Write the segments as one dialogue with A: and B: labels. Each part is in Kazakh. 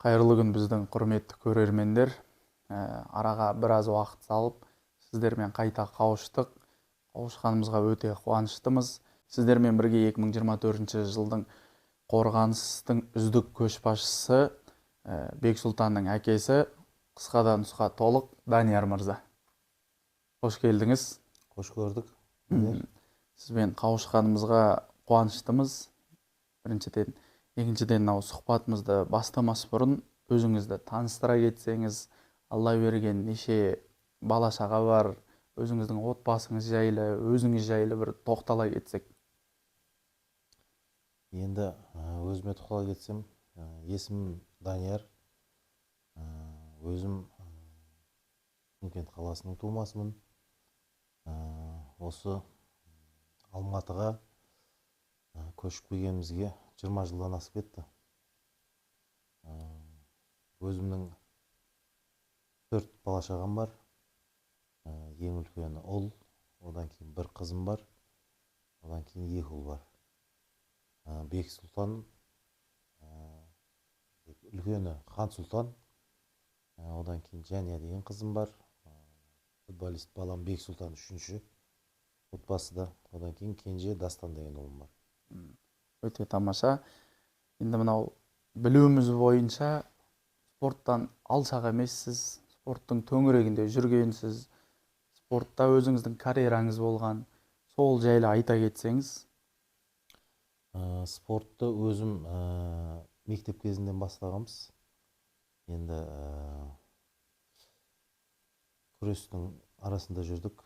A: Қайырлы күн біздің құрметті көрермендер. Араға біраз уақыт салып, сіздермен қайта қауыштық. Қауышқанымызға өте қуаныштымыз. Сіздермен бірге 2024 жылдың қорғаныстың үздік көшбасшысы Бексұлтанның әкесі, қысқада нұсқа толық Данияр мырза. Қош келдіңіз.
B: Қош көрдік.
A: Сізбен қауышқанымызға қуаныштымыз. Біріншіден, екіншіден мынау сұхбатымызды бастамас бұрын өзіңізді таныстыра кетсеңіз, Алла берген неше бала шаға бар, өзіңіздің отбасыңыз жайлы, өзіңіз жайлы бір тоқтала кетсек.
B: Енді өзіме тоқтала кетсем, есімім Данияр. Өзім Шымкент қаласының тумасымын. Осы Алматыға көшіп келгенімізге 20 жылдан асып кетті. Өзімнің 4 бала шағам бар. Ең үлкені ұл, одан кейін бір қызым бар, одан кейін 2 ұл бар. Бексұлтан, үлкені Хансұлтан, одан кейін Жәния деген қызым бар. Футболист балам Бексұлтан 3-ші отбасыда, одан кейін кенже Дастан деген ұлым бар.
A: Өте тамаша. Енді мынау білуіміз бойынша спорттан алшақ емессіз, спорттың төңірегінде жүргенсіз, спортта өзіңіздің карьераңыз болған, сол жайлы айта кетсеңіз.
B: Спортты өзім мектеп кезінден бастағанбыз. Енді күрестің арасында жүрдік.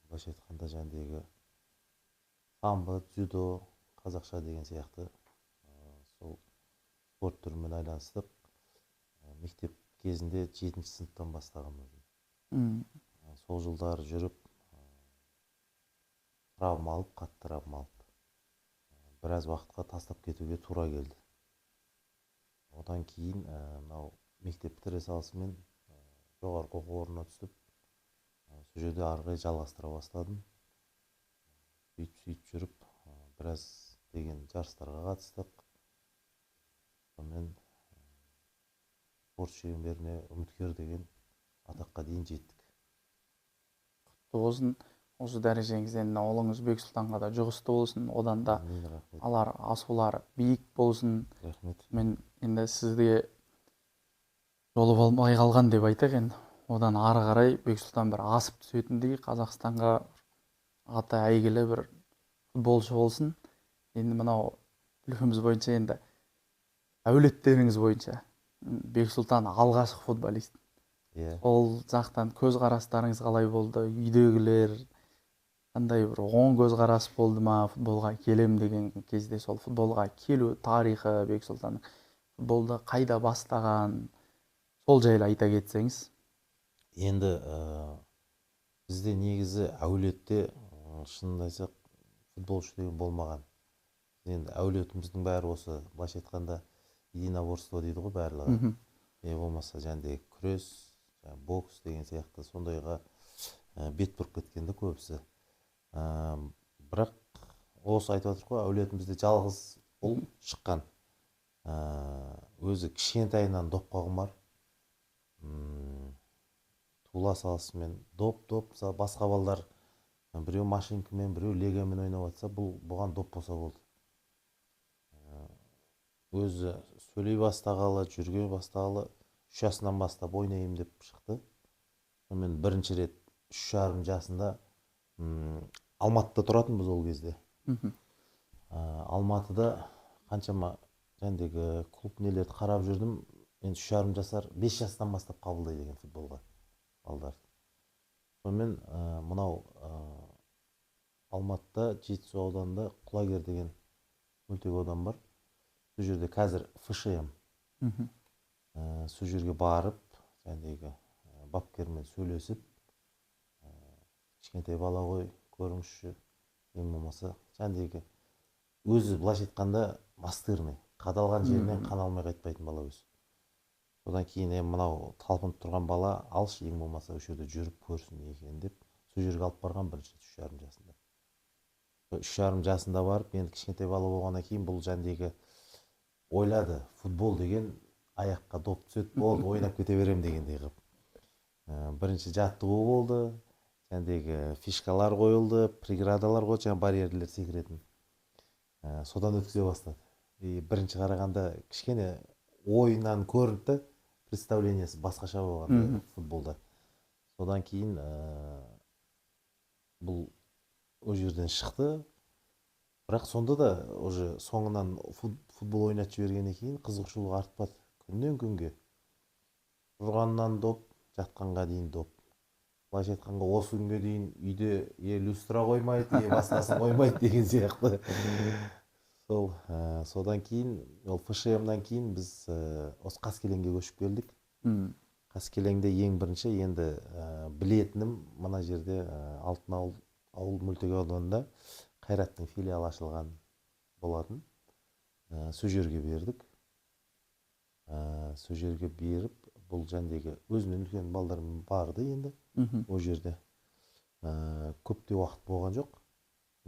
B: Былайша айтқанда жаңағы самбо, дзюдо, қазақша деген сияқты сол спорт түрімен айланыстық. Мектеп кезінде 7-ші сыныптан бастаған өзім. Сол жылдары жүріп, қатты травма алып, біраз уақытқа тастап кетуге тура келді. Одан кейін мынау мектеп бітіре салысымен жоғары оқу орнына түсіп, сол жерде ары қарай жалғастыра бастадым. Сөйтіп жүріп, біраз деген жарыстарға қатыстық. Сонымен спорт шеберіне үміткер деген атаққа дейін жеттік.
A: Құтты болсын. Осы дәрежеңізден ұлыңыз Бексұлтанға да жұғысты болсын. Одан да алар асулары биік болсын.
B: Рахмет.
A: Мен енді сізде жолы болмай қалған деп айтайық енді. Одан ары қарай Бексұлтан бір асып түсетіндей Қазақстанға аты әйгілі бір футболшы болсын. Енді мынау білуіміз бойынша енді әулеттеріңіз бойынша Бексұлтан алғашқы футболист. Ол жақтан көзқарастарыңыз қалай болды? Үйдегілер қандай бір оң көзқарас болды ма футболға келем деген кезде? Сол футболға келу тарихы, Бексұлтан футболды қайда бастаған, сол жайлы айта кетсеңіз.
B: Енді бізде негізі әулетте шынын айтсақ футболшы деген болмаған. Енді әулетіміздің бәрі осы, былайша айтқанда единоборство дейді ғой барлығы. Болмаса жаңағыдай күрес, бокс деген сияқты сондайға бет бұрып кеткенде көбісі. Бірақ осы айтып отыр ғой, әулетімізде жалғыз ұл шыққан. Өзі кішкентайынан допқа құмар. Тула салысымен доп, басқа балдар біреу машинкамен, біреу легомен ойнап жатса, бұған доп болса болды. Өзі сөйлей бастағалы, жүрге бастағалы 3 жасынан бастап ойнайым деп шықты. Мен бірінші рет 3,5 жасында Алматыда тұратынбыз ол кезде. Алматыда қаншама жаңағы клуб нелерді қарап жүрдім. Мен 3,5 жасар, 5 жастан бастап қабылдайды екен футболға балдарды. Сонымен мынау Алматыда Жетісу ауданында Құлагер деген мөлтек аудан бар. Сол жерде қазір ФШМ. Сол жерге барып, жаңағы бапкермен сөйлесіп, кішкентай бала ғой, көріңізші, ең болмаса, жаңағы өзі былайша айтқанда настырный, қадалған жерінен қан алмай қайтпайтын бала өзі. Содан кейін мынау талпынып тұрған бала алшы, ең болмаса осы жерде жүріп көрсін екен деп, сол жерге алып барған бірінші 3,5 жасында. 3,5 жасында барып, енді кішкентай бала болғаннан кейін бұл жаңағы ойлады, футбол деген аяққа доп түседі, болды, ойнап кете берем дегендей қылып. Бірінші жаттығу болды, жаңағыдегі фишкалар қойылды, преградалар қойылды, жаңағы барьерлер секіретін. Содан өткізе бастады. Бірінші қарағанда кішкене ойыннан көрінді, представлениесі басқаша болған футболда. Содан кейін бұл о жерден шықты. Бірақ сонда да уже соңынан футбол ойнатып жібергеннен кейін қызығушылық артпады. Күннен күнге. Тұрғаннан доп, жатқанға дейін доп. Былайша айтқанға осы күнге дейін үйде люстра қоймайды, басқасын қоймайды деген сияқты. Содан кейін, ол ФШМ-нан кейін біз осы Қаскелеңге көшіп келдік. Қаскелеңде ең бірінші енді білетінім мына жерде Алтын ауыл мөлтек ауданында Қайраттың филиалы ашылған болатын. Сол жерге бердік. Сол жерге беріп, бұл жәндегі өзімнен үлкен балдарым барды енді о жерде. Көпте уақыт болған жоқ.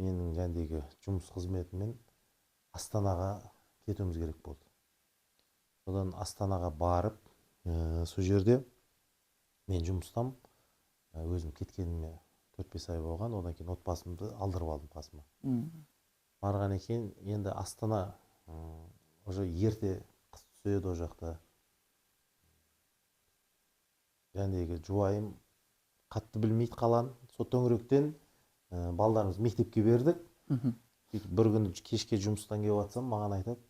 B: Менің жәндегі жұмыс қызметімен Астанаға кетуіміз керек болды. Содан Астанаға барып, сол жерде мен жұмыстам, өзім кеткеніме 4-5 ай болған, одан кейін отбасымды алдырып алдым қасыма. Барған екен, енді Астана уже ерте қыс түседі о жақта. Жәндегі жұбайым қатты білмейді қаланы. Сол төңіректен балдарымыз мектепке бердік. Бір күні кешке жұмыстан келіп жатсам, маған айтады,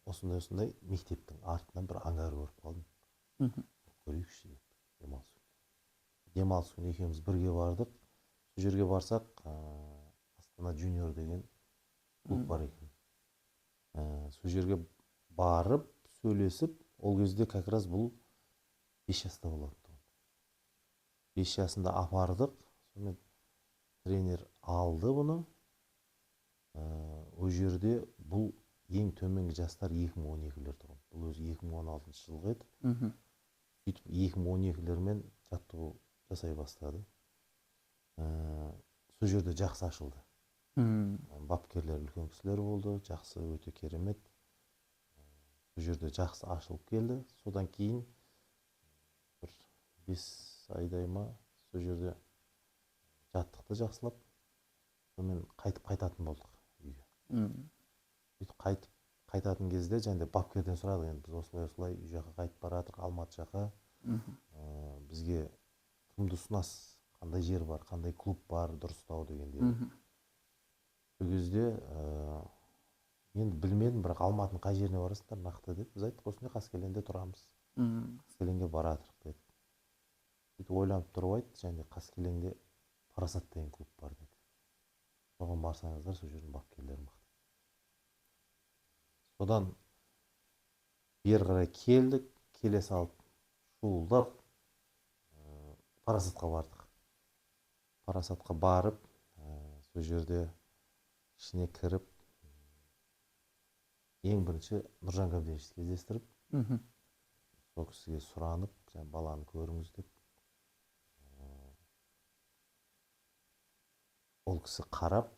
B: осындай мектептің артынан бір ангар көріп қалдым. Көрейікші деп, демалыс күні екеуміз бірге бардық. Сол жерге барсақ, Астана Junior деген клуб бар екен. Сол жерге барып, сөйлесіп, ол кезде как раз бұл 5 жаста болады. 5 жасында апардық, сонымен тренер алды бұны. О жерде бұл ең төменгі жастар 2012-лер тұғын. Бұл өзі 2016 жылғы еді. Сөйтіп 2012-лермен жаттығу жасай бастады. Сол жерде жақсы ашылды. Бапкерлер үлкен кісілер болды, жақсы, өте керемет. Сол жерде жақсы ашылып келді. Содан кейін бір 5 айдай ма сол жерде жаттықты жақсылап, сонымен қайтатын болдық үйге. Сөйтіп қайтатын кезде және бапкерден сұрады, енді біз осылай үй жаққа қайтып баратырық, Алматы жаққа. Бізге кімді ұсынасыз? Қандай жер бар, қандай клуб бар, дұрыстау дегенде. Сол кезде енді білмедім, бірақ Алматының қай жеріне барасыңдар нақты деп. Біз айттық, осындай Қаскелеңде тұрамыз. Қаскелеңге баратырық деді. Сөйтіп ойланып тұрып айтты, және Қаскелеңде Парасат деген клуб бар деді. Соған барсаңыздар, сол жердің бапкерлері мықты. Содан бері қарай келдік, келе салып, шуылдап Парасатқа бардық. Парасатқа барып, сол жерде ішіне кіріп, ең бірінші Нұржан Габденовичті кездестіріп, сол кісіге сұранып, баланы көріңіз деп, ол кісі қарап,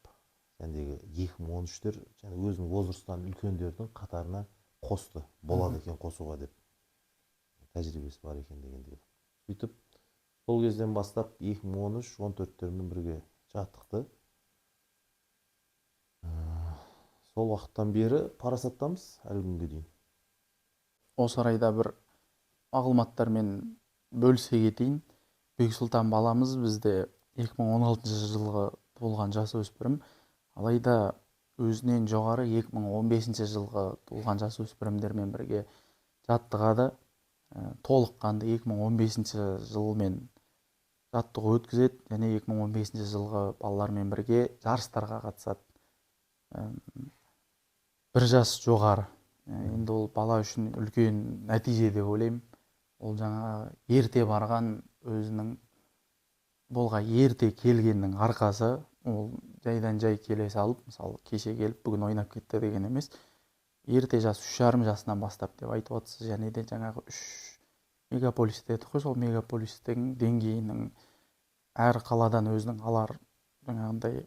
B: жәндегі 2013-тер өзінің возрастан үлкендердің қатарына қосты, болады екен қосуға деп, тәжірибесі бар екен дегендей. Сөйтіп, сол кезден бастап 2013-14-термен бірге жаттықты. Сол уақыттан бері Парасаттамыз әлі күнге дейін.
A: Осы арайда бір мағлұматтармен бөлісе кетейін. Бексұлтан баламыз бізде 2016 жылғы туылған жасөспірім, алайда өзінен жоғары 2015 жылғы туылған жасөспірімдермен бірге жаттығады. Толыққанды 2015 жылмен жаттығу өткізеді, және 2015 жылғы балалармен бірге жарыстарға қатысады. Бір жас жоғары. Енді ол бала үшін үлкен нәтиже деп ойлаймын. Ол жаңа ерте барған, өзінің болға ерте келгеннің арқасы, ол жайдан жай келе салып, мысалы кеше келіп бүгін ойнап кетті деген емес. Ерте жас 3,5 жасынан бастап деп айтып отырсыз, және де жаңағы 3 мегаполисте дедік қой, сол мегаполистің деңгейінің әр қаладан өзінің алар жаңағындай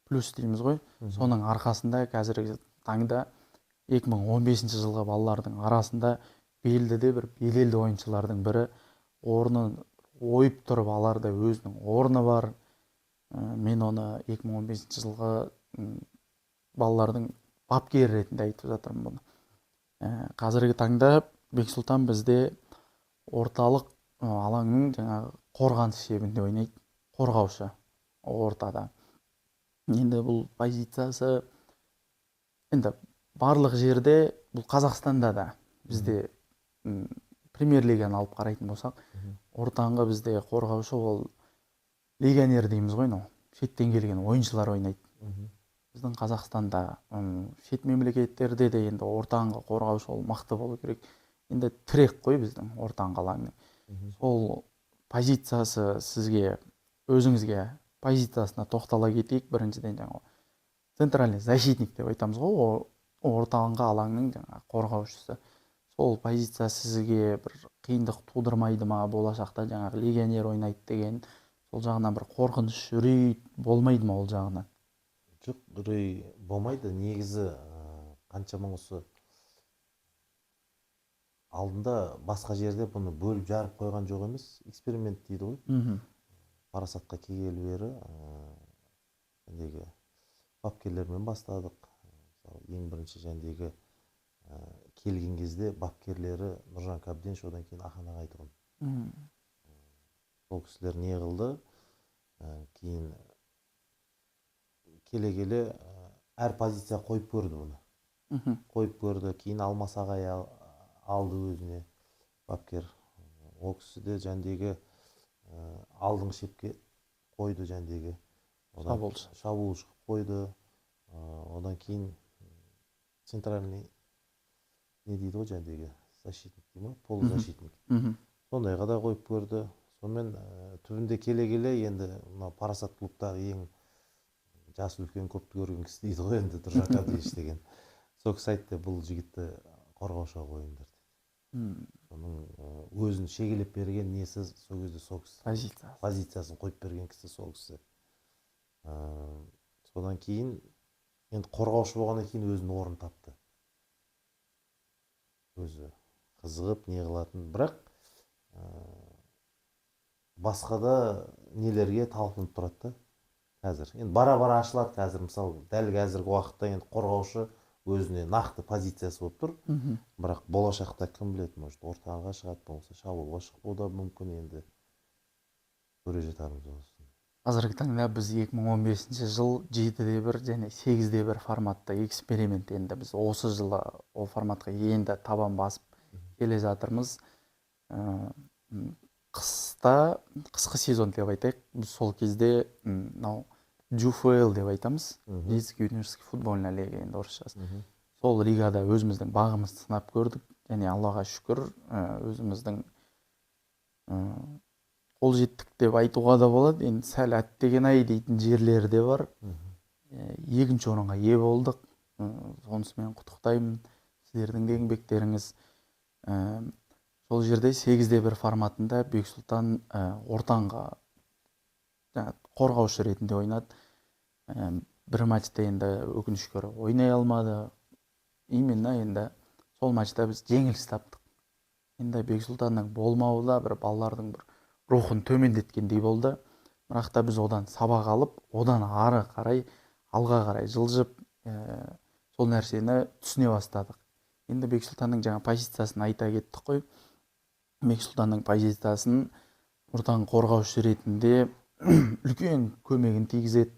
A: плюс дейміз ғой. Соның арқасында қазіргі таңда 2015 жылғы балалардың арасында белді бір беделді ойыншылардың бірі, орнын ойып тұрып алардай өзінің орны бар. Мен оны 2015 жылғы балалардың бапкері ретінде айтып жатырмын бұны. Қазіргі таңда Бексұлтан бізде орталық алаңның жаңағы қорғаныс шебінде ойнайды, қорғаушы ортада. Енді бұл позициясы енді барлық жерде, бұл Қазақстанда да бізде премьер-лиганы алып қарайтын болсақ, ортаңғы бізде қорғаушы ол легионер дейміз ғой, шеттен келген ойыншылар ойнайды. Біздің Қазақстанда, шет мемлекеттерде де енді ортаңғы қорғаушы ол мықты болу керек. Енді тірек қой біздің ортаңғы алаңның. Сол позициясы сізге, өзіңізге позициясына тоқтала кетейік. Біріншіден жаңағы центральный защитник деп айтамыз ғой, ортаңғы алаңның жаңағы қорғаушысы. Сол позиция сізге бір қиындық тудырмайды ма? Болашақта жаңағы легионер ойнайды деген, сол жағынан бір қорқыныш, үрей болмайды ма ол жағынан?
B: Жоқ, үрей болмайды. Негізі қаншама осы алдында басқа жерде бұны бөліп жарып қойған жоқ емес, эксперимент дейді ғой. Парасатқа келгелі бері жәндегі бапкерлермен бастадық. Ең бірінші жәндегі келген кезде бапкерлері Нұржан Кабденш, одан кейін Ахан Ағайтұғын. Сол кісілер не қылды? Кейін келе-келе әр позиция қойып көрді бұны. Қойып көрді. Кейін Алмас Ағай алды өзіне бапкер. Ол кісі де жәндегі алдыңғы шепке қойды жәндегі. Шабуылшы қойды. Одан кейін центральный не дейді ғой жәндегі, защитник дейді ма? Полузащитник. Сондайға да қойып көрді. Сонымен түбінде келе-келе енді Парасат клубтағы ең жасы үлкен көпті көрген кісі дейді ғой, енді Нұржан Кабденш деген. Сол кісі айтты, бұл жігітті қорғаушыға қойыңдар деді. Соның өзін шегелеп берген несі сол кезде сол кісі. Позициясын қойып берген кісі сол кісі. Содан кейін енді қорғаушы болғаннан кейін өзінің орнын тапты. Өзі қызығып не қылатын, бірақ басқада нелерге талпынып тұрады. Қазір енді бара-бара ашылады. Қазір мысалы дәл қазіргі уақытта енді қорғаушы өзіне нақты позициясы болып тұр. Бірақ болашақта кім біледі, может ортаға шығады, болмаса шабуылға шығуы да мүмкін, енді көре жатармыз осын.
A: Қазіргі таңда біз 2015 жыл 7-1 және 8-1 форматта эксперимент, енді біз осы жылы ол форматқа енді табан басып келе жатырмыз. Қысқы сезон деп айтайық, біз сол кезде ЖФЛ деп айтамыз, Детский юношеский футбольная лига, енді орысшасы. Сол лигада өзіміздің бағымызды сынап көрдік, және Аллаға шүкір, өзіміздің қол жеттік деп айтуға да болады. Енді сәл әттеген-ай дейтін жерлері де бар. Екінші орынға ие болдық. Сонысымен құттықтаймын. Сіздердің де еңбектеріңіз. Сол жерде 8-1 форматында Бексұлтан ортаңға қорғаушы ретінде ойнады. Бір матчта енді өкінішке орай ойнай алмады. Именно енді сол матчта біз жеңіліс таптық. Енді Бексұлтанның болмауы да бір балалардың бір рухын төмендеткендей болды. Бірақ та біз одан сабақ алып, одан ары қарай, алға қарай жылжып, сол нәрсені түсіне бастадық. Енді Бексұлтанның жаңа позициясын айта кеттік қой. Бексұлтанның позициясын ортаң қорғаушы ретінде үлкен көмегін тигізеді.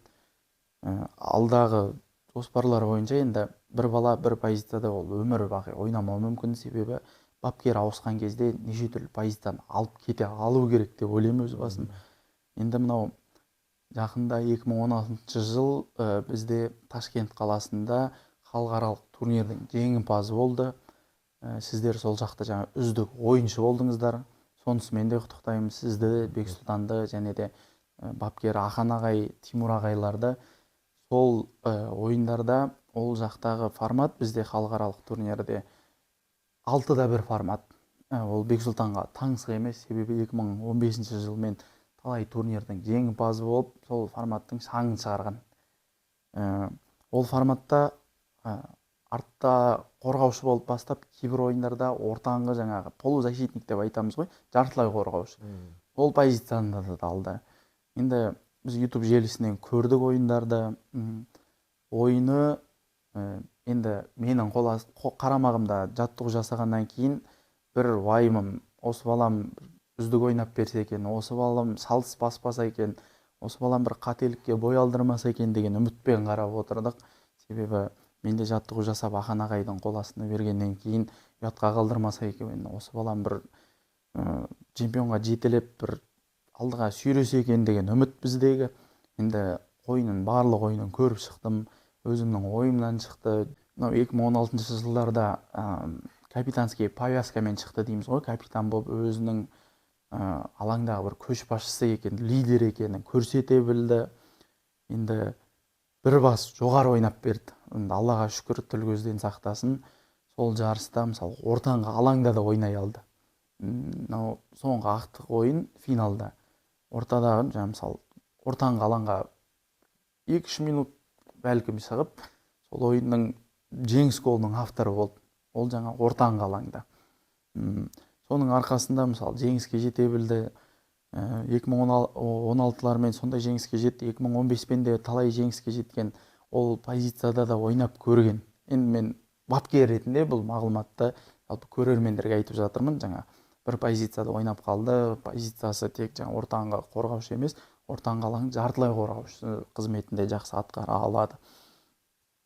A: Алдағы жоспарлар бойынша енді бір бала бір позицияда ол өмір бақи ойнамауы мүмкін, себебі бапкер ауысқан кезде неше түрлі позицияны алып кете алу керек деп ойлаймын өз басым. Енді мынау жақында 2016 жыл бізде Ташкент қаласында халықаралық турнирдің жеңімпазы болды. Сіздер сол жақта жаңа үздік ойыншы болдыңыздар. Сонысымен де құттықтаймын сізді, Бексұлтанды, және де бапкер Ахан ағай, Тимур ағайларды. Сол ойындарда ол жақтағы формат бізде халықаралық турнирде 6-1 формат. Ол Бексұлтанға таңсық емес, себебі 2015 жылмен талай турнирдің жеңімпазы болып, сол форматтың шаңын шығарған. Ол форматта артта қорғаушы болып бастап кейбір ойындарда ортаңғы жаңағы полузащитник деп айтамыз ғой, жартылай қорғаушы. Ол позицияны да алды. Енді біз YouTube желісінен көрдік ойындарды. Ойыны енді менің қарамағымда жаттығу жасағаннан кейін бір уайымым, осы балам үздік ойнап берсе екен, осы балам салыс баспаса екен, осы балам бір қателікке бой алдырмаса екен деген үмітпен қарап отырдық. Себебі менде жаттығу жасап Ахан ағайдың қол астына бергеннен кейін ұятқа қалдырмаса екен, осы балам бір чемпионға жетелеп бір алдыға сүйресе екен деген үміт біздегі. Енді барлық ойынын көріп шықтым, өзімнің ойымнан шықты. 2016 жылдарда капитанский повязкамен шықты дейміз ғой, капитан болып өзінің алаңдағы бір көшбасшысы екен, лидер екенін көрсете білді. Енді бір бас жоғары ойнап берді. Аллаға шүкір, тіл көзден сақтасын. Сол жарыста мысалы ортаңғы алаңда да ойнай алды. Соңғы ақтық ойын финалда ортадағы мысалы ортаңғы алаңға 2-3 минут бәлкім шығып, сол ойынның жеңіс голының авторы болды. Ол жаңа ортаңғы алаңда. Соның арқасында мысалы жеңіске жете білді. 2016-лармен сондай жеңіске жетті. 2015-пен де талай жеңіске жеткен. Ол позицияда да ойнап көрген. Енді мен бапкер ретінде бұл мағлұматты жалпы көрермендерге айтып жатырмын. Жаңа бір позицияда ойнап қалды. Позициясы тек жаңа ортаңғы қорғаушы емес, ортаңғы алаң жартылай қорғаушы қызметінде жақсы атқара алады.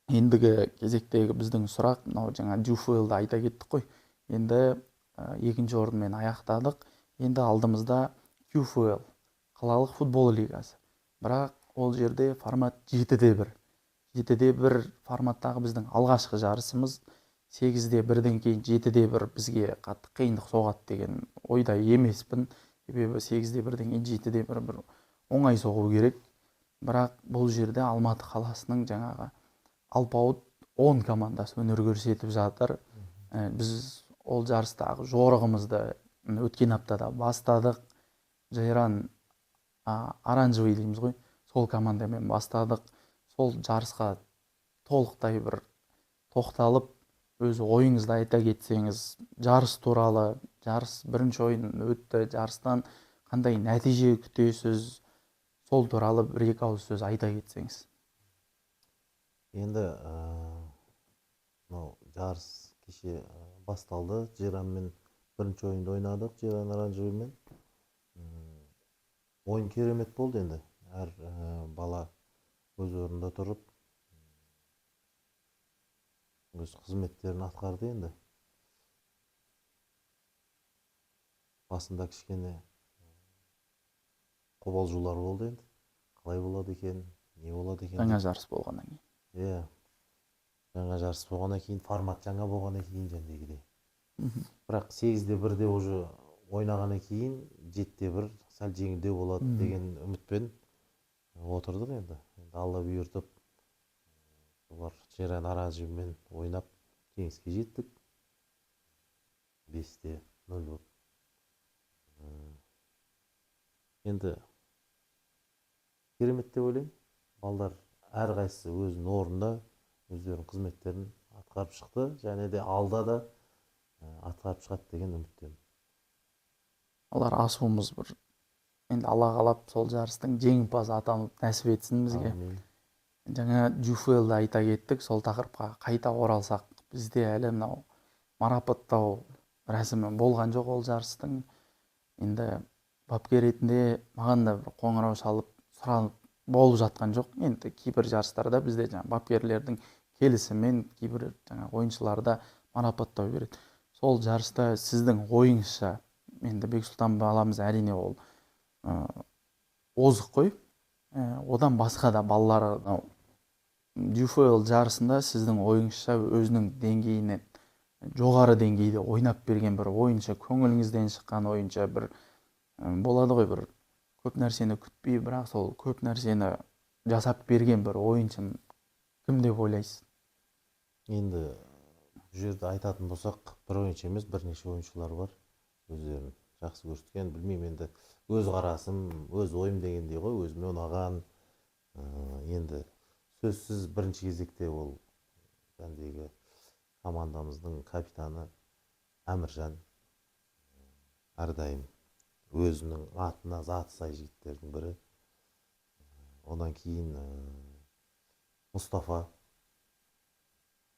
A: Ендігі кезектегі біздің сұрақ, мынау жаңа Дюфуэлді айта кеттік қой. Енді екінші орынмен аяқтадық. Енді алдымызда QFL, қалалық футбол лигасы. Бірақ ол жерде формат 7-1. 7-1 форматтағы біздің алғашқы жарысымыз. 8-1-ден кейін 7-1 бізге қатты қиындық соғады деген ойда емеспін. Себебі 8-1-ден кейін 7-1 бір оңай соғу керек. Бірақ бұл жерде Алматы қаласының жаңағы алпауыт 10 командасы өнер көрсетіп жатыр. Біз ол жарыстағы жорығымызды өткен аптада бастадық. Жайран оранжевый дейміз ғой, сол командамен бастадық. Сол жарысқа толықтай бір тоқталып, өз ойыңызды айта кетсеңіз, жарыс туралы, жарыс бірінші ойын өтті, жарыстан қандай нәтиже күтесіз, сол туралы бір-екі ауыз сөз айта кетсеңіз.
B: Енді жарыс кеше басталды. Жайранмен бірінші ойынды ойнадық, Жайран оранжевыймен. Ойын керемет болды енді. Әр бала өз орнында тұрып, өз қызметтерін атқарды енді. Басында кішкене қобалжулар болды енді. Қалай болады екен, не болады екен.
A: Жаңа жарыс болғаннан кейін.
B: Жаңа жарыс болғаннан кейін, формат жаңа болғаннан кейін жәндегідей. Бірақ 8-1-де уже ойнағаннан кейін 7-1 сәл жеңілдеу болады деген үмітпен отырдық енді. Алла бұйыртып, олар Жайран оранжевыймен ойнап жеңіске жеттік. 5-0 болып. Енді керемет деп ойлаймын. Балдар әрқайсысы өзінің орнында өздерінің қызметтерін атқарып шықты, және де алда да атқарып шығады деген үміттемін.
A: Олар асуымыз бір, енді Алла қалап сол жарыстың жеңімпазы атанып нәсіп етсін бізге. Жаңа Дюфуэлді айта кеттік, сол тақырыпқа қайта оралсақ, бізде әлі мынау марапаттау рәсімі болған жоқ ол жарыстың. Енді бапкер ретінде маған да бір қоңырау шалып сұранып болып жатқан жоқ. Енді кейбір жарыстарда бізде жаңа бапкерлердің келісімен кейбір жаңа ойыншыларда марапаттау береді. Сол жарыста сіздің ойыңызша, енді Бексұлтан баламыз әрине ол озық қой. Одан басқа да балалары Дюфуэл жарысында сіздің ойыңызша өзінің деңгейінен жоғары деңгейде ойнап берген бір ойыншы, көңіліңізден шыққан ойыншы бір болады ғой, бір көп нәрсені күтпей, бірақ сол көп нәрсені жасап берген бір ойыншын кім деп ойлайсыз?
B: Енді бұл жерде айтатын болсақ, бір ойыншы емес, бірнеше ойыншылар бар. Өздерін жақсы көрсеткен, білмеймін, енді өз қарасым, өз ойым дегендей ғой, өзіме ұнаған. Енді сөзсіз бірінші кезекте ол командамыздың капитаны Әміржан әрдайым өзінің атына заты сай жігіттердің бірі. Одан кейін Мұстафа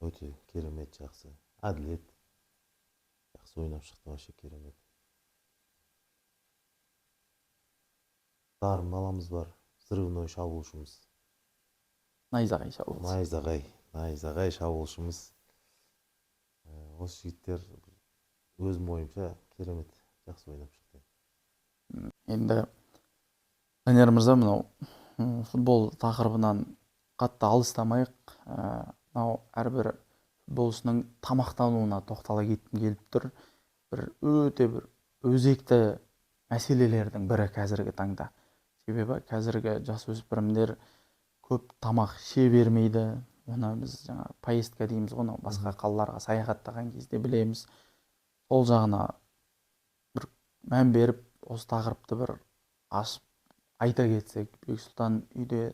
B: өте керемет, жақсы. Әділет жақсы ойнап шықты, вообще керемет. Дарын баламыз бар, взрывной шабуылшымыз.
A: Найзағай шабуылшы.
B: Найзағай шабуылшымыз. Осы жігіттер өзім ойымша керемет, жақсы ойнап шықты.
A: Енді Данияр мырза, мынау футбол тақырыбынан қатты алыстамайық, мынау әрбір футболшының тамақтануына тоқтала кеткім келіп тұр. Өте өзекті мәселелердің бірі қазіргі таңда. Себебі қазіргі жасөспірімдер көп тамақ ше бермейді. Оны біз жаңа поездка дейміз ғой, басқа қалаларға саяхаттаған кезде білеміз. Сол жағына бір мән беріп, осы тақырыпты бір ашып айта кетсек, Бексұлтан үйде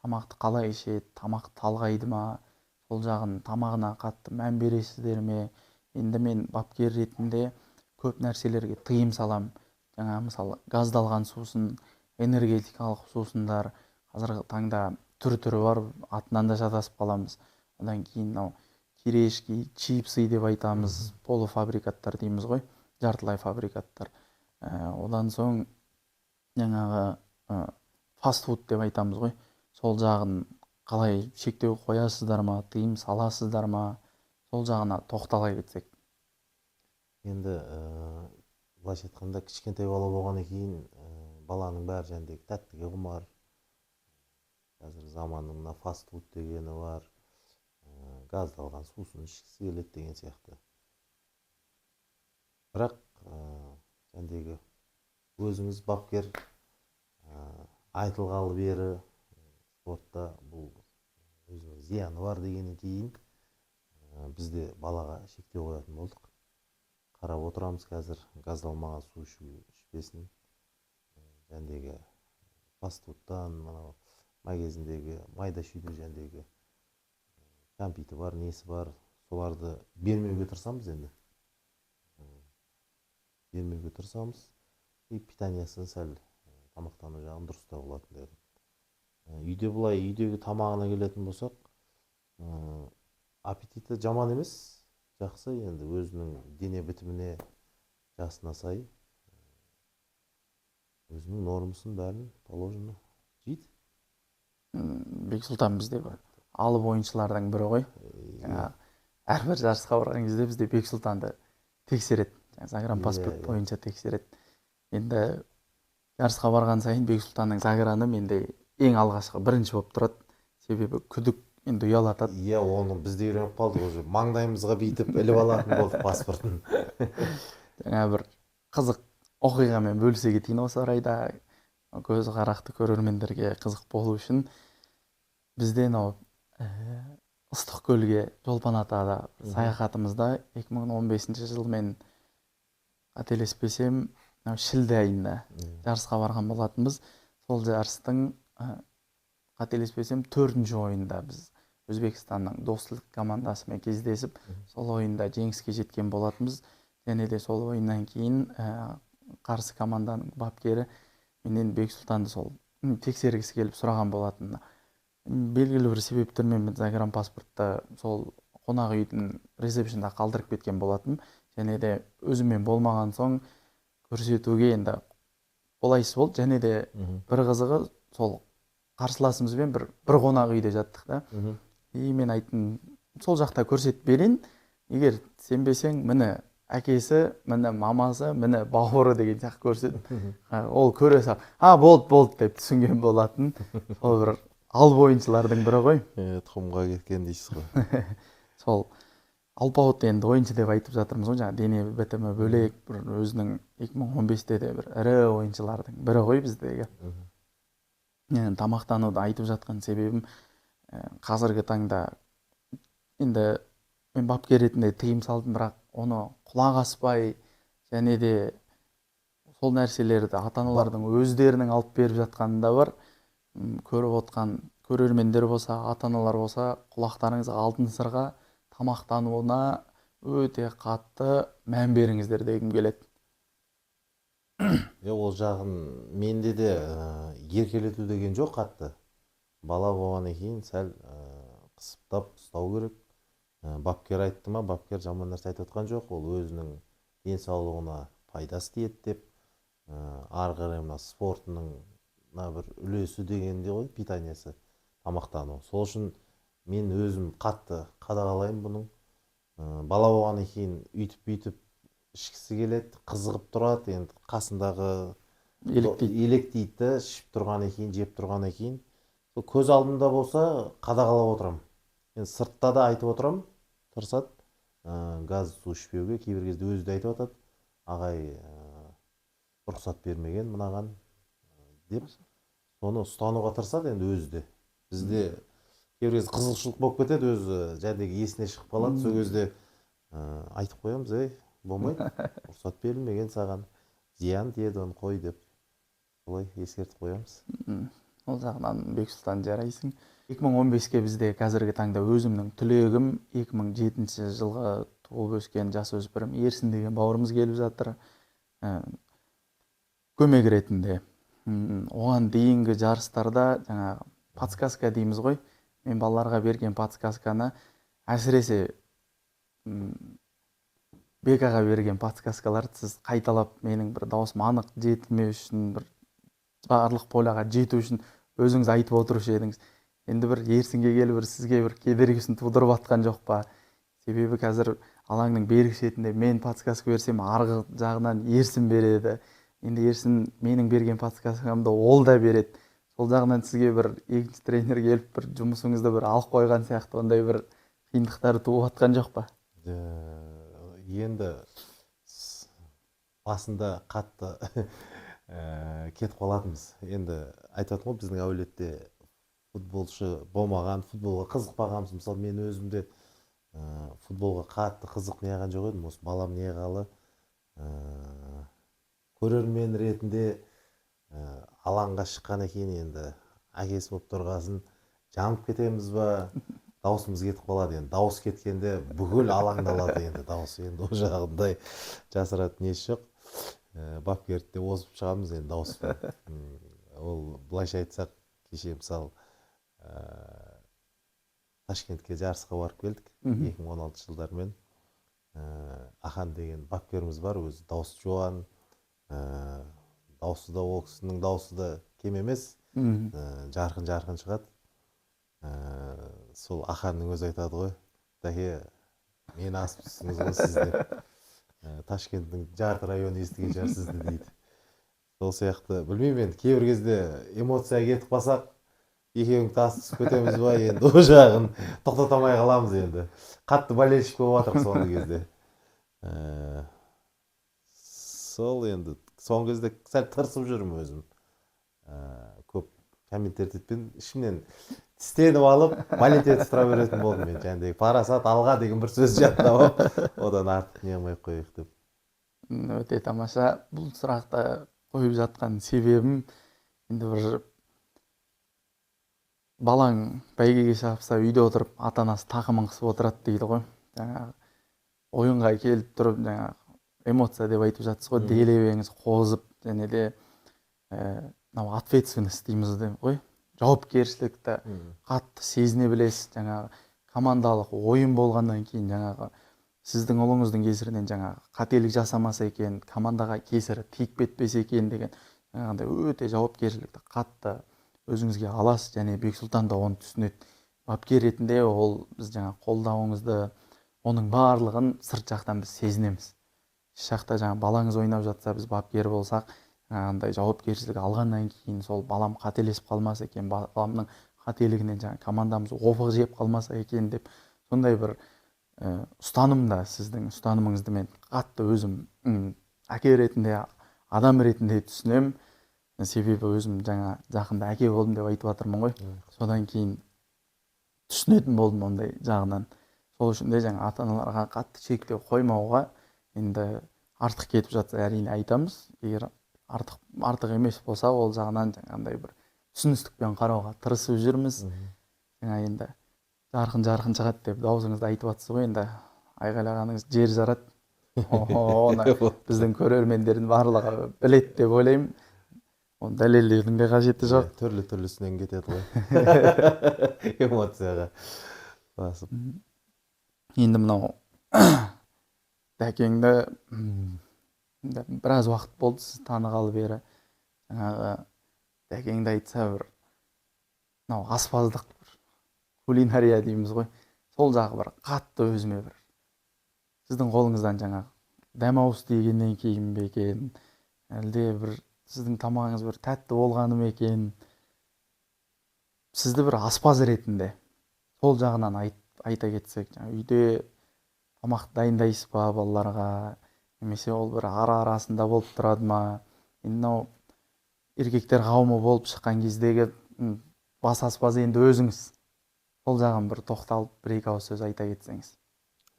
A: тамақты қалай ішеді, тамақ талғайды ма, сол жағын тамағына қатты мән бересіздер ме? Енді мен бапкер ретінде көп нәрселерге тыйым салам. Жаңа мысалы газдалған сусын, энергетикалық сусындар, қазіргі таңда түрі бар, атынан да шатасып қаламыз. Одан кейін кирешки, чипсы деп айтамыз, полуфабрикаттар дейміз ғой, жартылай фабрикаттар. Одан соң жаңағы фастфуд деп айтамыз ғой. Сол жағын қалай шектеу қоясыздар ма, тыйым саласыздар ма? Сол жағына тоқтала кетсек.
B: Енді былайша айтқанда кішкентай бала болғаннан кейін баланың бәрі жәндегі тәттіге құмар. Қазір заманның мына фастфуд дегені бар, газдалған сусын ішкісі келеді деген сияқты. Бірақ жәндегі өзіңіз бапкер айтылғалы бері спортта бұл өзінің зияны бар дегеннен кейін бізде балаға шектеу қоятын болдық. Қарап отырамыз қазір газдалмаған су ішпесін. Жәндегі фастфудтан, магазиндегі майда шүйде жәндегі кәмпиті бар, несі бар, соларды бермеуге тырысамыз енді. Бермеуге тырысамыз. Питаниясын сәл тамақтану жағын дұрыстау болатын дедім. Үйдегі тамағына келетін болсақ, аппетиті жаман емес, жақсы, енді өзінің дене бітіміне, жасына сай, өзінің нормасын бәрін положено жейді.
A: Бексұлтан бізде бір алып ойыншылардың бірі ғой. Әрбір жарысқа барған кезде бізде Бексұлтанды тексереді. Загранпаспорт бойынша тексереді. Енді жарысқа барған сайын Бексұлтанның заграны менде ең алғашқы бірінші болып тұрады. Себебі күдік енді ұялатады.
B: Оны бізде үйреніп қалдық уже. Маңдайымызға бүйтіп іліп алатын болдық паспортын.
A: Жаңа бір қызық оқиғамен бөлісе кетейін осы орайда. Көзі қарақты көрермендерге қызық болу үшін бізде Ыстықкөлге Жолпан атада саяхатымызда 2015 жыл мен қателеспесем шілде айында жарысқа барған болатынбыз. Сол жарыстың қателеспесем 4-ші ойында біз Өзбекстанның достық командасымен кездесіп, сол ойында жеңіске жеткен болатынбыз. Және де сол ойыннан кейін қарсы команданың бапкері менен Бексұлтанды сол тексергісі келіп сұраған болатын. Белгілі бір себептермен мен загранпаспортта сол қонақ үйдің ресепшнда қалдырып кеткен болатын. Және де өзімен болмаған соң көрсетуге енді қолайсыз болды. Және де бір қызығы сол қарсыласымызбен бір қонақ үйде жаттық та. Мен айттым, сол жақта көрсетіп берейін. Егер сенбесең, міне әкесі, міне мамасы, міне бауыры деген сияқты көрсетіп. Ол көре сап, болды деп түсінген болатын. Сол бір алып ойыншылардың бірі ғой.
B: Тұқымға кеткен дейсіз ғой.
A: Сол алпауыт енді ойыншы деп айтып жатырмыз ғой, жаңа дене бітімі бөлек, бір өзінің 2015-те де бір ірі ойыншылардың бірі ғой біздегі. Тамақтануды айтып жатқан себебім қазіргі таңда енді мен бапкер ретінде тыйым салдым, бірақ оны құлақ аспай, және де сол нәрселерді ата-аналардың өздерінің алып беріп жатқанында бар. Көріп отқан көрермендер болса, ата-аналар болса, құлақтарыңызға алтын сырға тамақтануына өте қатты мән беріңіздер дегім келеді.
B: Ол жағын менде де еркелету деген жоқ қатты. Бала болғаннан кейін сәл қысыптап ұстау керек. Бапкер айтты ма, бапкер жаман нәрсе айтып отқан жоқ. Ол өзінің денсаулығына пайдасы тиеді деп, ары қарай мына спортының бір үлесі дегенде ғой, питаниясы, тамақтану. Сол үшін мен өзім қатты қадағалаймын бұның. Бала болғаннан кейін үйтіп-бүйтіп ішкісі келеді, қызығып тұрады, енді қасындағы електейді, ішіп тұрғаннан кейін, жеп тұрғаннан кейін. Көз алдымда болса қадағалап отырамын. Енді сыртта да айтып отырамын, тырысады, газ су ішпеуге. Кейбір кезде өзі де айтып жатады, ағай рұқсат бермеген мынаған деп, соны ұстануға тырысады енді өзі де. Бізде кейбір кезде қызықшылық болып кетеді, өзі жәдегі есіне шығып қалады. Сол кезде айтып қоямыз, болмайды, рұқсат берілмеген саған, зиян тиеді, оны қой деп. Солай ескертіп қоямыз.
A: Ол жағынан Бексұлтан жарайсың. 2015-ке бізде қазіргі таңда өзімнің түлегім 2007 жылғы туып өскен жасөспірім Ерсін деген бауырымыз келіп жатыр. Көмек ретінде. Оған дейінгі жарыстарда жаңағы подсказка дейміз ғой. Мен балаларға берген подсказканы әсіресе Бекаға берген подсказкаларды сіз қайталап менің бір даусым анық жетілмеу үшін, бір барлық поляға жету үшін өзіңіз айтып отырушы едіңіз. Енді бір Ерсінге келіп сізге бір кедергісін тудырып атқан жоқ па? Себебі қазір алаңның бергі шетінде мен подсказка берсем, арғы жағынан Ерсін береді. Енді Ерсін менің берген подсказкамды ол да береді. Сол жағынан сізге бір екінші тренер келіп бір жұмысыңызды бір алып қойған сияқты, ондай бір қиындықтар туып атқан жоқ па?
B: Енді басында қатты кетіп қалатынбыз. Енді айтатын ғой, біздің әулетте футболшы болмаған, футболға қызықпағанбыз. Мысалы, мен өзімде футболға қатты қызық неғаған жоқ едім. Осы балам неғалы көрермен ретінде алаңға шыққаннан кейін енді әкесі болып тұрғасын жанып кетеміз ба, даусымыз кетіп қалады. Енді дауыс кеткенде бүкіл алаңдалады енді дауыс. Енді ол жағындай жасыратын несі жоқ. Бапкерді де озып шығамыз енді дауыспен. Ол былайша айтсақ, кеше мысалы Ташкентке жарысқа барып келдік 2016 жылдармен. Ахан деген бапкеріміз бар, өзі дауысы жуан, дауысы да ол кісінің дауысы да кем емес, жарқын шығады. Сол Аханның өзі айтады ғой, дәке, мені асып түстіңіз ғой сіз деп. Ташкенттің жарты районы естіген шығар сізді дейді. Сол сияқты, білмеймін енді, кейбір кезде эмоция кетіп қалсақ, екеуің тас түсіп кетеміз ба, енді о жағын тоқтатамай қаламыз енді. Қатты болельщик болып жатырмыз соңғы кезде. Сол енді, соңғы кезде сәл тырысып жүрмін өзім. Көп комменттерді етпен, ішімнен тістеніп алып, болеть етіп тұра беретін болдым мен. Жәндегі парасат алға деген бір сөз жаттап, одан артық не қылмай қояйық деп.
A: Өте тамаша. Бұл сұрақты қойып жатқан себебім, енді бір балаң бәйгеге шапса, үйде отырып ата-анасы тақымын қысып отырады дейді ғой. Жаңағы ойынға келіп тұрып, жаңағы эмоция деп айтып жатсыз ғой, делебеңіз қозып, және де ответственность дейміз ғой. Жауапкершілікті қатты сезіне білесіз. Жаңағы командалық ойын болғаннан кейін, жаңағы сіздің ұлыңыздың кесірінен жаңағы қателік жасамаса екен, командаға кесірі тиіп кетпесе екен деген жаңағындай өте жауапкершілікті қатты өзіңізге аласыз, және Бексұлтан да оны түсінеді. Бапкер ретінде ол біз жаңа қолдауыңызды, оның барлығын сырт жақтан біз сезінеміз. Іш жақта жаңа балаңыз ойнап жатса, біз бапкер болсақ, жаңағындай жауапкершілік алғаннан кейін сол балам қателесіп қалмаса екен, баламның қателігінен жаңа командамыз опық жеп қалмаса екен деп, сондай бір ұстанымда, сіздің ұстанымыңызды мен қатты өзім әке ретінде, адам ретінде түсінем. Себебі өзім жаңа жақында әке болдым деп айтып жатырмын ғой. Содан кейін түсінетін болдым ондай жағынан. Сол үшін де жаңа ата-аналарға қатты шектеу қоймауға, енді артық кетіп жатса әрине айтамыз. Егер артық емес болса, ол жағынан жаңағындай бір түсіністікпен қарауға тырысып жүрміз. Жаңа енді жарқын шығады деп даусыңызды айтып жатсыз ғой енді. Айқайлағаныңыз жер жарады. Оны біздің көрермендердің барлығы білет деп ойлаймын. Оны дәлелдеудің де қажеті жоқ.
B: Түрлі-түрлісінен кетеді ғой. Эмоцияға басып.
A: Енді мынау Дәкеңді біраз уақыт болды сіз танығалы бері. Жаңағы Дәкеңді айтса бір мынау аспаздық, кулинария дейміз ғой. Сол жағы бір қатты өзіме бір сіздің қолыңыздан жаңағы дәмауыз дегеннен кейін бе екен, әлде бір сіздің тамағыңыз бір тәтті болғаны ма екен, сізді бір аспаз ретінде сол жағынан айта кетсек, үйде тамақ дайындайсыз ба балаларға, немесе ол бір арасында болып тұрады ма? Енді мынау еркектер қауымы болып шыққан кездегі бас аспаз енді өзіңіз. Сол жағын бір тоқталып, бір-екі ауыз сөз айта кетсеңіз.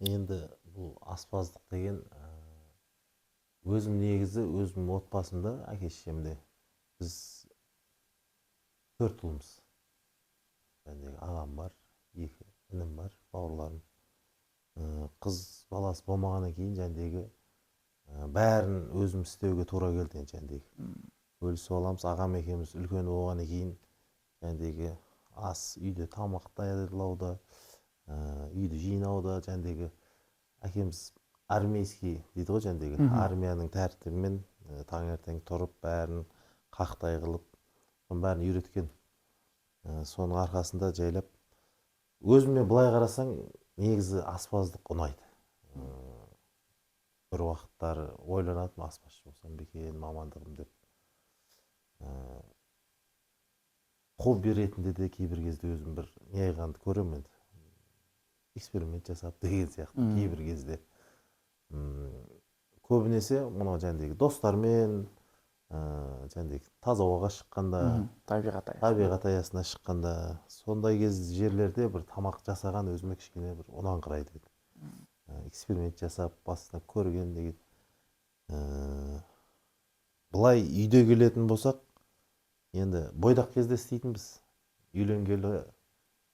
B: Енді бұл аспаздық деген өзім негізі өзім отбасымда әке-шешемде біз 4 ұлмыз. Ағам бар, 2 інім бар, бауырларым. Қыз баласы болмағаннан кейін бәрін өзім істеуге тура келді. Бөлісіп аламыз. Ағам екеуміз үлкен болғаннан кейін ас үйде тамақ даярлауда, үйді жинауда, әкеміз армейский дейді ғой, армияның тәртібімен таңертең тұрып бәрін қақтай қылып, соның бәрін үйреткен. Соның арқасында жайлап өзіме былай қарасаң, негізі аспаздық ұнайды. Бір уақыттар ойланатым, аспазшы болсам ба екен, мамандығым деп. Хобби ретінде де кейбір кезде өзім бір не айғанды көремін. Эксперимент жасап деген сияқты кейбір кезде. Көбінесе мұнау достармен, таза ауаға шыққанда, табиғат аясына шыққанда, сондай жерлерде бір тамақ жасаған өзіме кішкене бір ұнаңқырайды. Эксперимент жасап, басына көрген деген. Бұлай үйде келетін болсақ, енді бойдақ кезде істейтінбіз. Үйленгелі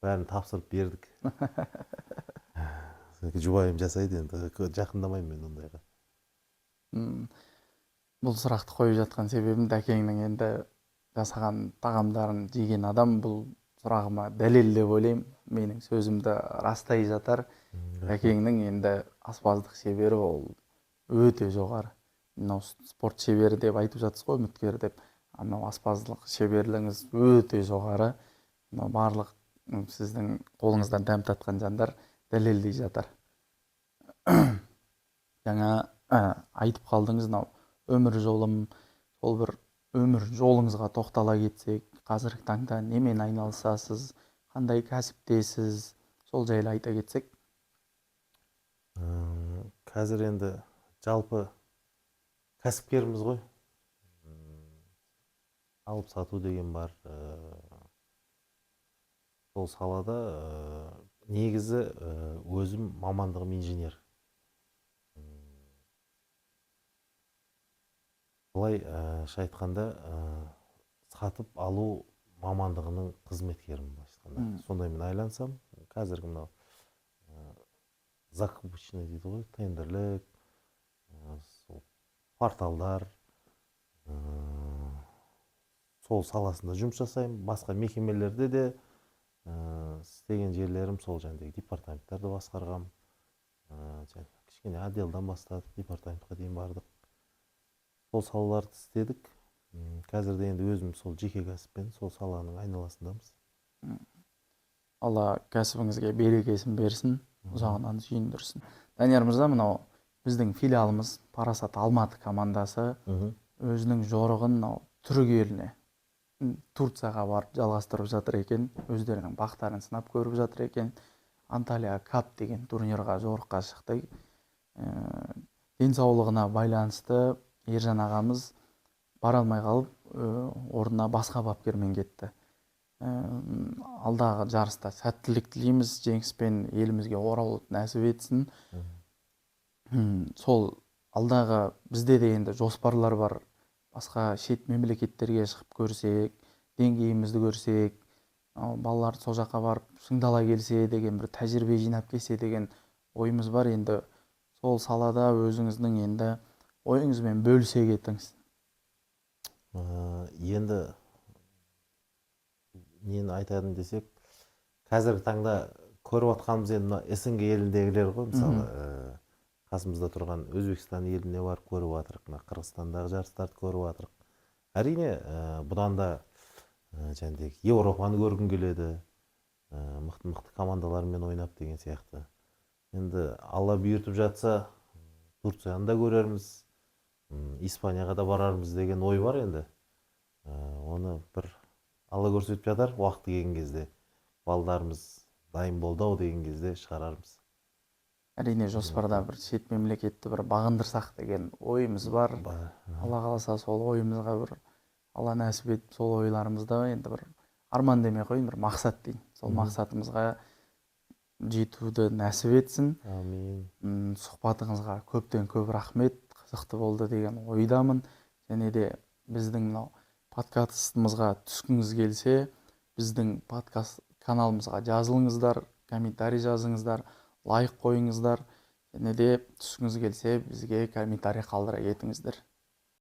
B: бәрін тапсырып бердік. Жұбайым жасайды, енді жақындамаймын мен ондайға.
A: Бұл сұрақты қойып жатқан себебім, Дәкеңнің енді жасаған тағамдарын жеген адам бұл сұрағыма дәлел деп ойлаймын. Менің сөзімді растай жатар. Дәкеңнің енді аспаздық шебері ол өте жоғары. Мынау спорт шебері деп айтып жатсыз ғой, үміткер деп. Мынау аспаздық шеберлігіңіз өте жоғары. Барлық сіздің қолыңыздан дәм татқан жандар дәлелдей жатар. Жаңа айтып қалдыңыз, өмір жолым, сол бір өмір жолыңызға тоқтала кетсек, қазіргі таңда немен айналысасыз, қандай кәсіптесіз, сол жайлы айта кетсек.
B: Қазір енді жалпы кәсіпкеріміз ғой. Алып сату деген бар. Сол салада негізі өзім мамандығым инженер. Бұлай айтқанда сатып алу мамандығының қызметкерімін. Сондаймен айлансам, қазіргі мынау закупочный дейді ғой, тендерлік, порталдар, сол саласында жұмыс жасаймын. Басқа мекемелерде де істеген жерлерім сол департаменттарды басқарғам. Кішкене отделдан бастап департаментқа дейін бардық. Сол салаларды істедік. Қазірде енді өзім сол жеке кәсіппен сол саланың айналасындамыз.
A: Алла кәсібіңізге берекесін берсін, ұзағынан сүйіндірсін. Данияр мырза, мынау біздің филиалымыз Парасат Алматы командасы өзінің жорығын түрік еліне, Турцияға барып жалғастырып жатыр екен. Өздерінің бақтарын сынап көріп жатыр екен. Анталия Кап деген турнирға жорыққа шықты. Денсаулығына байланысты Ержан ағамыз бара алмай қалып, орнына басқа бапкермен кетті. Алдағы жарыста сәттілік тілейміз, жеңіспен елімізге оралуды нәсіп етсін. Сол алдағы бізде де енді жоспарлар бар. Басқа шет мемлекеттерге шығып көрсек, деңгейімізді көрсек, балалар сол жаққа барып шыңдала келсе деген, бір тәжірибе жинап келсе деген ойымыз бар. Енді сол салада өзіңіздің енді ойыңызбен бөлісе кетіңіз.
B: Енді нені айтайын десек, қазіргі таңда көріп отқанымыз енді мына СНГ еліндегілер ғой. Мысалы қасымызда тұрған Өзбекстан еліне барып көріп жатырық, мына Қырғызстандағы жарыстарды көріп жатырық. Әрине бұдан да жаңағыдай Еуропаны көргім келеді, мықты командалармен ойнап деген сияқты. Енді алла бұйыртып жатса Турцияны да көрерміз, Испанияға да барармыз деген ой бар. Енді оны бір алла көрсетіп жатар, уақыты келген кезде балдарымыз дайын болды ау деген кезде шығарармыз.
A: Әрине жоспарда бір шет мемлекетті бір бағындырсақ деген ойымыз бар. Алла қаласа сол ойымызға бір Алла нәсіп етіп, сол ойларымызда енді бір арман демей қойын, бір мақсат дейін. Сол мақсатымызға жетуді нәсіп етсін.
B: Амин.
A: Сұхбатыңызға көптен көп рахмет, қызықты болды деген ойдамын. Және де біздің мынау подкастымызға түскіңіз келсе, біздің подкаст каналымызға жазылыңыздар, комментарий жазыңыздар, лайк қойыңыздар. Және де түскіңіз келсе, бізге комментарий қалдыра кетіңіздер.